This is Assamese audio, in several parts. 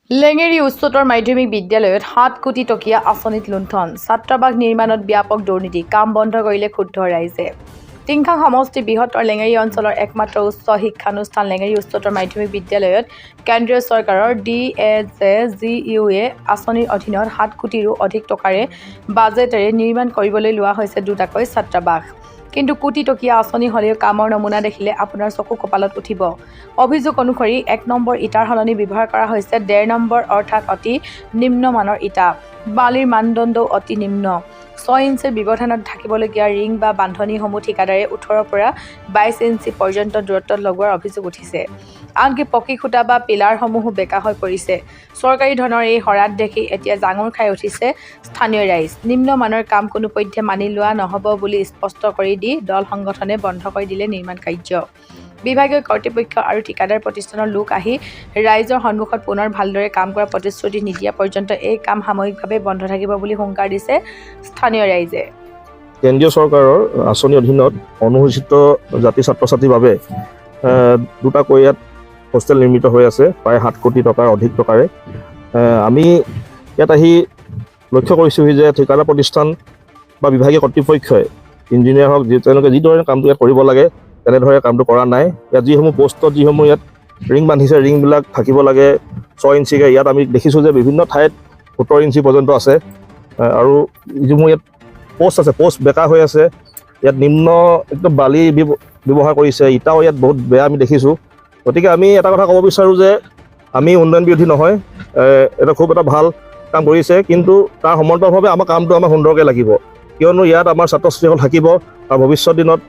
লেঙেৰী উচ্চতৰ মাধ্যমিক বিদ্যালয়ত ৭ কোটি টকীয়া আঁচনিত লুণ্ঠন, ছাত্ৰাবাস নিৰ্মাণত ব্যাপক দুৰ্নীতি, কাম বন্ধ কৰিলে ক্ষুব্ধ ৰাইজে। টিংখাং সমষ্টি বৃহত্তৰ লেঙেৰী অঞ্চলৰ একমাত্ৰ উচ্চ শিক্ষানুষ্ঠান লেঙেৰী উচ্চতৰ মাধ্যমিক বিদ্যালয়ত কেন্দ্ৰীয় চৰকাৰৰ DSJGUA আঁচনিৰ অধীনত ৭ কোটিৰো অধিক টকাৰে বাজেটেৰে নিৰ্মাণ কৰিবলৈ লোৱা হৈছে দুটাকৈ ছাত্ৰাবাস। কিন্তু কোটি টকীয়া আঁচনি হ'লেও কামৰ নমুনা দেখিলে আপোনাৰ চকু কপালত উঠিব। অভিযোগ অনুসৰি ১ নম্বৰ ইটাৰ সলনি ব্যৱহাৰ কৰা হৈছে ১.৫ নম্বৰ অৰ্থাৎ অতি নিম্নমানৰ ইটা। বালিৰ মানদণ্ডও অতি নিম্ন। ৬ ইঞ্চিৰ ব্যৱধানত থাকিবলগীয়া ৰিং বা বান্ধনিসমূহ ঠিকাদাৰে ১৮ পৰা ২২ ইঞ্চি পৰ্যন্ত দূৰত্বত লগোৱাৰ অভিযোগ উঠিছে। আনকি পকী খুঁটা বা পিলাৰসমূহো বেঁকা হৈ পৰিছে। চৰকাৰী ধনৰ এই শৰাত দেখি এতিয়া জাঙুৰ খাই উঠিছে স্থানীয় ৰাইজ। নিম্নমানৰ কাম কোনোপধ্যে মানি লোৱা নহ'ব বুলি স্পষ্ট কৰি দি দল সংগঠনে বন্ধ কৰি দিলে নিৰ্মাণ কাৰ্য। বিভাগীয় কৰ্তৃপক্ষ আৰু ঠিকাদাৰ প্ৰতিষ্ঠানৰ লোক আহি ৰাইজৰ সন্মুখত পুনৰ ভালদৰে কাম কৰাৰ প্ৰতিশ্ৰুতি নিদিয়া পৰ্যন্ত এই কাম সাময়িকভাৱে বন্ধ থাকিব বুলি হুংকাৰ দিছে স্থানীয় ৰাইজে। কেন্দ্ৰীয় চৰকাৰৰ আঁচনিৰ অধীনত অনুসূচিত জাতি ছাত্ৰ ছাত্ৰীৰ বাবে দুটাকৈ ইয়াত হোষ্টেল নিৰ্মিত হৈ আছে প্ৰায় ৭ কোটি টকাৰ অধিক টকাৰে। আমি ইয়াত আহি লক্ষ্য কৰিছোঁ যে ঠিকাদাৰ প্ৰতিষ্ঠান বা বিভাগীয় কৰ্তৃপক্ষই ইঞ্জিনিয়াৰ হওক তেওঁলোকে যিদৰে কামটো ইয়াত কৰিব লাগে তেনেদৰে কামটো কৰা নাই। ইয়াত যিসমূহ পষ্টত যিসমূহ ইয়াত ৰিং বান্ধিছে ৰিংবিলাক থাকিব লাগে ৬ ইঞ্চিকৈ। ইয়াত আমি দেখিছোঁ যে বিভিন্ন ঠাইত ১৭ ইঞ্চি পৰ্যন্ত আছে আৰু যিসমূহ ইয়াত পোষ্ট আছে পোষ্ট বেকা হৈ আছে। ইয়াত নিম্ন একদম বালি ব্যৱহাৰ কৰিছে, ইটাও ইয়াত বহুত বেয়া আমি দেখিছোঁ। গতিকে আমি এটা কথা ক'ব বিচাৰোঁ যে আমি উন্নয়ন বিৰোধী নহয়, এটা খুব এটা ভাল কাম কৰিছে, কিন্তু তাৰ সমান্তৰালভাৱে আমাৰ কামটো আমাৰ সুন্দৰকৈ লাগিব, কিয়নো ইয়াত আমাৰ ছাত্ৰ ছাত্ৰীসকল থাকিব আৰু ভৱিষ্যত দিনত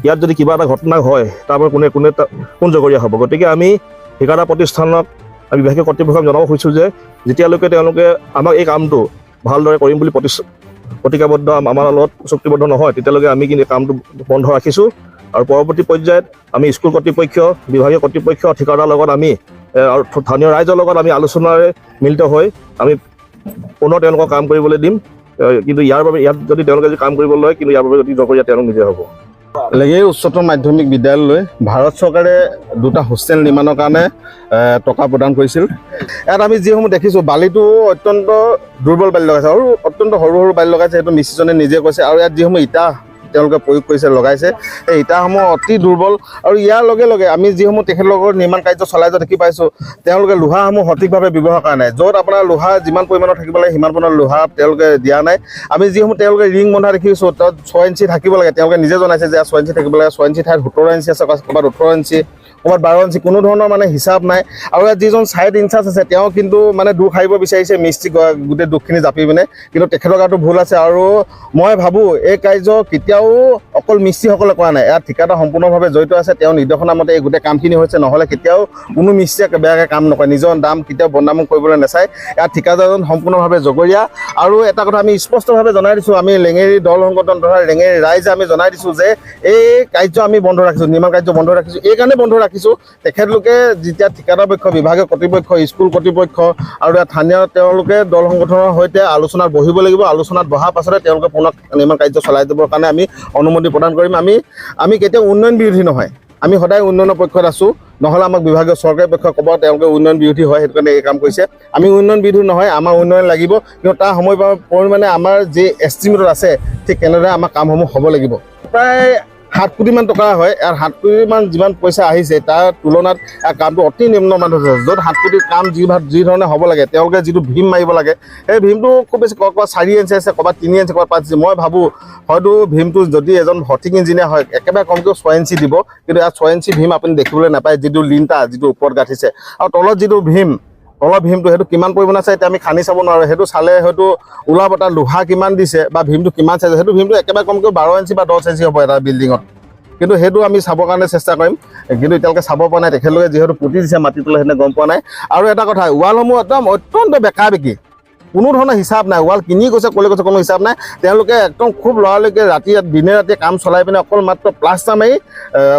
ইয়াত যদি কিবা এটা ঘটনা হয় তাৰ পৰা কোন জগৰীয়া হ'ব। গতিকে আমি ঠিকাদাৰ প্ৰতিষ্ঠানক বিভাগীয় কৰ্তৃপক্ষক জনাব খুজিছোঁ যে যেতিয়ালৈকে তেওঁলোকে আমাক এই কামটো ভালদৰে কৰিম বুলি প্ৰতিজ্ঞাবদ্ধ আমাৰ লগত চুক্তিবদ্ধ নহয় তেতিয়ালৈকে আমি কিন্তু কামটো বন্ধ ৰাখিছোঁ। আৰু পৰৱৰ্তী পৰ্যায়ত আমি স্কুল কৰ্তৃপক্ষ, বিভাগীয় কৰ্তৃপক্ষ, ঠিকাদাৰৰ লগত আমি আৰু স্থানীয় ৰাইজৰ লগত আমি আলোচনাৰে মিলিত হৈ আমি পুনৰ তেওঁলোকক কাম কৰিবলৈ দিম। কিন্তু ইয়াত যদি তেওঁলোকে কাম কৰিবলৈ লয় কিন্তু ইয়াৰ বাবে যদি জগৰীয়া তেওঁলোক নিজে হ'ব। লেঙেৰী উচ্চতৰ মাধ্যমিক বিদ্যালয়লৈ ভাৰত চৰকাৰে দুটা হোষ্টেল নিৰ্মাণৰ কাৰণে টকা প্ৰদান কৰিছিল। ইয়াত আমি যিসমূহ দেখিছোঁ বালিটো অত্যন্ত দুৰ্বল বালি লগাইছে আৰু অত্যন্ত সৰু সৰু বালি লগাইছে, সেইটো মিস্ত্ৰীজনে নিজে কৈছে। আৰু ইয়াত যিসমূহ ইটা তেওঁলোকে প্ৰয়োগ কৰিছে লগাইছে সেই ইটাসমূহ অতি দুৰ্বল। আৰু ইয়াৰ লগে লগে আমি যিসমূহ তেখেতলোকৰ নিৰ্মাণ কাৰ্য চলাই যোৱা দেখি পাইছোঁ তেওঁলোকে লোহাসমূহ সঠিকভাৱে ব্যৱহাৰ কৰা নাই। য'ত আপোনাৰ লোহা যিমান পৰিমাণৰ থাকিব লাগে সিমান পৰিমাণৰ লোহা তেওঁলোকে দিয়া নাই। আমি যিসমূহ তেওঁলোকে ৰিং বন্ধা দেখিছোঁ তাত ৬ ইঞ্চি থাকিব লাগে, তেওঁলোকে নিজে জনাইছে যে ৬ ইঞ্চি থাকিব লাগে। ৬ ইঞ্চি ঠাইত ১৭ ইঞ্চি আছে, ক'ৰবাত ১৮ ইঞ্চি, ক'ৰবাত ১২ ইঞ্চি, কোনো ধৰণৰ মানে হিচাপ নাই। আৰু ইয়াত যিজন ছাইড ইনচাৰ্জ আছে তেওঁ কিন্তু মানে দুখ সাৰিব বিচাৰিছে মিস্ত্ৰী গোটেই দুখখিনি জাপি পিনে, কিন্তু তেখেতৰ গাতো ভুল আছে। আৰু মই ভাবোঁ এই কাৰ্য কেতিয়াও অকল মিস্ত্ৰীসকলে কৰা নাই, ইয়াত ঠিকাদাৰ সম্পূৰ্ণভাৱে জড়িত আছে। তেওঁ নিৰ্দেশনা মতে এই গোটেই কামখিনি হৈছে, নহ'লে কেতিয়াও কোনো মিস্ত্ৰীয়ে বেয়াকৈ কাম নকৰে, নিজৰ দাম কেতিয়াও বদনাম কৰিবলৈ নাচায়। ইয়াত ঠিকাদাৰজন সম্পূৰ্ণভাৱে জগৰীয়া। আৰু এটা কথা আমি স্পষ্টভাৱে জনাই দিছোঁ, আমি লেঙেৰী দল সংগঠন তথা লেঙেৰী ৰাইজে আমি জনাই দিছোঁ যে এই কাৰ্য আমি বন্ধ ৰাখিছোঁ, নিৰ্মাণ কাৰ্য বন্ধ ৰাখিছোঁ। এই কাৰণে বন্ধ ৰাখিছোঁ তেখেতলোকে যেতিয়া ঠিকাদাৰ পক্ষ, বিভাগীয় কৰ্তৃপক্ষ, স্কুল কৰ্তৃপক্ষ আৰু ইয়াত স্থানীয় তেওঁলোকে দল সংগঠনৰ সৈতে আলোচনাত বহিব লাগিব। আলোচনাত বহাৰ পাছতে তেওঁলোকে পুনৰ নিৰ্মাণ কাৰ্য চলাই যাবৰ কাৰণে আমি অনুমতি প্ৰদান কৰিম। আমি কেতিয়াও উন্নয়ন বিৰোধী নহয়, আমি সদায় উন্নয়নৰ পক্ষত আছোঁ। নহ'লে আমাক বিভাগীয় চৰকাৰী পক্ষই ক'ব তেওঁলোকে উন্নয়ন বিৰোধী হয়, সেইটো কাৰণে এই কাম কৰিছে। আমি উন্নয়ন বিৰোধী নহয়, আমাৰ উন্নয়ন লাগিব, কিন্তু তাৰ সময় পৰিমাণে আমাৰ যি এষ্টিমেটত আছে ঠিক তেনেদৰে আমাৰ কামসমূহ হ'ব লাগিব। প্ৰায় ৭ কোটিমান টকা হয়। ইয়াৰ 7 কোটিমান যিমান পইচা আহিছে তাৰ তুলনাত কামটো অতি নিম্নমানৰ হৈছে। য'ত 7 কোটিৰ কাম যি ধৰণে হ'ব লাগে, তেওঁলোকে যিটো ভীম মাৰিব লাগে সেই ভীমটো খুব বেছি ক'ৰবাত 4 ইঞ্চি আছে, ক'ৰবাত 3 ইঞ্চি, ক'ৰবাত 5 ইঞ্চি। মই ভাবোঁ হয়তো ভীমটো যদি এজন সঠিক ইঞ্জিনিয়াৰ হয় একেবাৰে কমকৈ 6 ইঞ্চি দিব, কিন্তু ইয়াত 6 ইঞ্চি ভীম আপুনি দেখিবলৈ নাপায়। যিটো লিণ্টাৰ যিটো ওপৰত গাঁঠিছে আৰু তলত যিটো ভীম, তলৰ ভীমটো সেইটো কিমান পৰিমাণ আছে এতিয়া আমি খান্দি চাব নোৱাৰোঁ। সেইটো চালে হয়তো ওলাব তাৰ লোহা কিমান দিছে বা ভীমটো কিমান চাইছে। সেইটো ভীমটো একেবাৰে কমকৈ 12 ইঞ্চি বা 10 ইঞ্চি হ'ব এটা বিল্ডিঙত, কিন্তু সেইটো আমি চাবৰ কাৰণে চেষ্টা কৰিম। কিন্তু এতিয়ালৈকে চাব পৰা নাই, তেখেতলোকে যিহেতু পুতি দিছে মাটি তলে সেনে গম পোৱা নাই। আৰু এটা কথা, ৱালসমূহ একদম অত্যন্ত বেকা বেকি, কোনো ধৰণৰ হিচাপ নাই। ৱাল কিনি গৈছে ক'লে গৈছে কোনো হিচাপ নাই। তেওঁলোকে একদম খুব লৰালৈকে দিনে ৰাতিয়ে কাম চলাই পিনে অকল মাত্ৰ প্লাষ্টাৰ মাৰি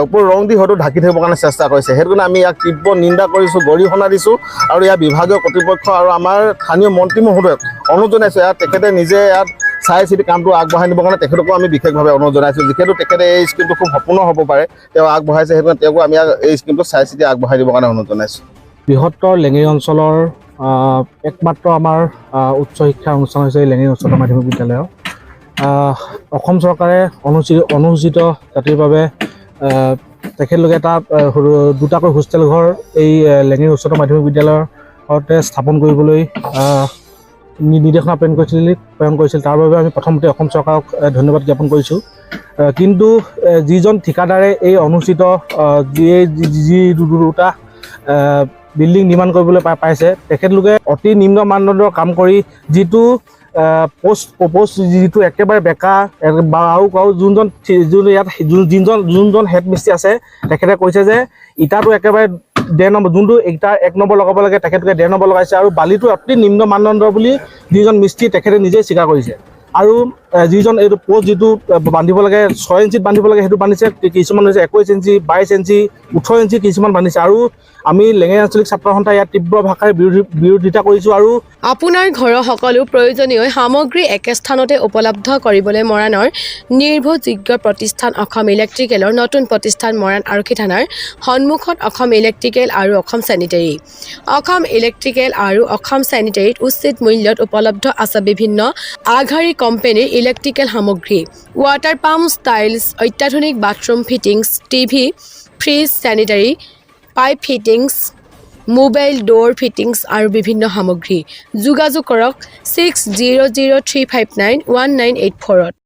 ওপৰ ৰং দি হয়তো ঢাকি থাকিবৰ কাৰণে চেষ্টা কৰিছে। সেইটো কাৰণে আমি ইয়াক তীব্ৰ নিন্দা কৰিছোঁ, গৰিহণা দিছোঁ। আৰু ইয়াৰ বিভাগীয় কৰ্তৃপক্ষ আৰু আমাৰ স্থানীয় মন্ত্ৰী মহোদয়ক অনুৰোধ জনাইছোঁ, ইয়াত তেখেতে নিজে ইয়াত চাই চিতি কামটো আগবঢ়াই নিবৰ কাৰণে তেখেতকো আমি বিশেষভাৱে অনুৰোধ জনাইছোঁ। যিহেতু তেখেতে এই স্কিমটো খুব সপূৰ্ণ হ'ব পাৰে, তেওঁ আগবঢ়াইছে, সেইটো কাৰণে তেওঁকো আমি এই স্কিমটো চাই চিতি আগবঢ়াই দিবৰ কাৰণে অনুৰোধ জনাইছোঁ। বৃহত্তৰ লেঙেৰী অঞ্চলৰ একমাত্ৰ আমাৰ উচ্চ শিক্ষা অনুষ্ঠান হৈছে লেঙেৰী উচ্চতৰ মাধ্যমিক বিদ্যালয়। অসম চৰকাৰে অনুসূচিত জাতিৰ বাবে তেখেতলোকে তাত দুটাকৈ হোষ্টেল ঘৰ এই লেঙেৰী উচ্চতৰ মাধ্যমিক বিদ্যালয়তে স্থাপন কৰিবলৈ নিৰ্দেশনা প্ৰেৰণ কৰিছিল। তাৰ বাবে আমি প্ৰথমতে অসম চৰকাৰক ধন্যবাদ জ্ঞাপন কৰিছোঁ। কিন্তু যিজন ঠিকাদাৰে এই অনুচিত যি দুটা বিল্ডিং নিৰ্মাণ কৰিবলৈ পাইছে, তেখেতলোকে অতি নিম্ন মানদণ্ডৰ কাম কৰি যিটো পোষ্ট যিটো একেবাৰে বেকা বা আৰু যোনজন হেড মিস্ত্ৰী আছে, তেখেতে কৈছে যে ইটাটো একেবাৰে 1.5 নম্বৰ, যোনটো ইটা 1 নম্বৰ লগাব লাগে তেখেতলোকে 1.5 নম্বৰ লগাইছে, আৰু বালিটো অতি নিম্ন মানদণ্ডৰ বুলি যিজন মিস্ত্ৰী তেখেতে নিজেই স্বীকাৰ কৰিছে। আৰু যিজন এইটো পোষ্ট যিটো বান্ধিব লাগে 6 ইঞ্চিত বান্ধিব লাগে সেইটো বান্ধিছে, কিছুমান হৈছে 21 ইঞ্চি, 22 ইঞ্চি, 18 ইঞ্চি কিছুমান বান্ধিছে। আৰু আমি লেঙেৰী আঞ্চলিক ছাত্ৰ সন্থাই ইয়াত তীব্ৰ ভাষাৰে বিৰোধিতা কৰিছোঁ। আৰু আপোনাৰ ঘৰৰ সকলো প্ৰয়োজনীয় সামগ্ৰী একে স্থানতে উপলব্ধ কৰিবলৈ মৰাণৰ নিৰ্ভৰযোগ্য প্ৰতিষ্ঠান অসম ইলেক্ট্ৰিকেলৰ নতুন প্ৰতিষ্ঠান মৰাণ আৰক্ষী থানাৰ সন্মুখত অসম ইলেক্ট্ৰিকেল আৰু অসম চেনিটেৰী। অসম ইলেক্ট্ৰিকেল আৰু অসম চেনিটেৰীত উচিত মূল্যত উপলব্ধ আছে বিভিন্ন আগশাৰী কোম্পানীৰ ইলেক্ট্ৰিকেল সামগ্ৰী, ৱাটাৰ পাম্প, ষ্টাইলছ, অত্যাধুনিক bathroom fittings, TV, fridge, sanitary pipe fittings, mobile ডোৰ fittings আৰু বিভিন্ন সামগ্ৰী। যোগাযোগ কৰক 6003591984-ত।